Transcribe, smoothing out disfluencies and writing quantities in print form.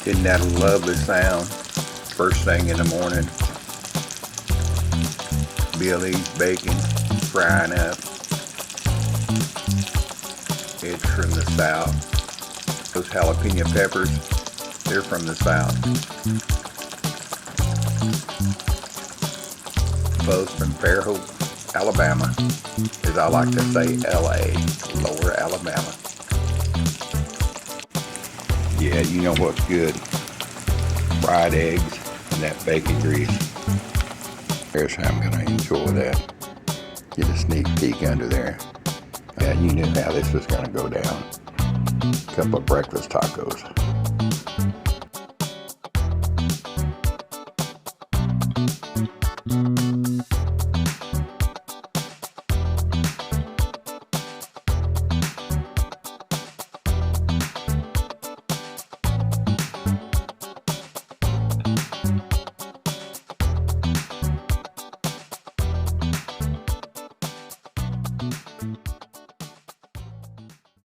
Isn't that a lovely sound? First thing in the morning, Billy's bacon frying up. It's from the south. Those jalapeno peppers, they're from the south. Both from Fairhope, Alabama, as I like to say, LA, Lower Alabama. Yeah, you know what's good? Fried eggs and that bacon grease. Here's how I'm gonna enjoy that. Get a sneak peek under there. Yeah, you knew how this was gonna go down. Couple of breakfast tacos.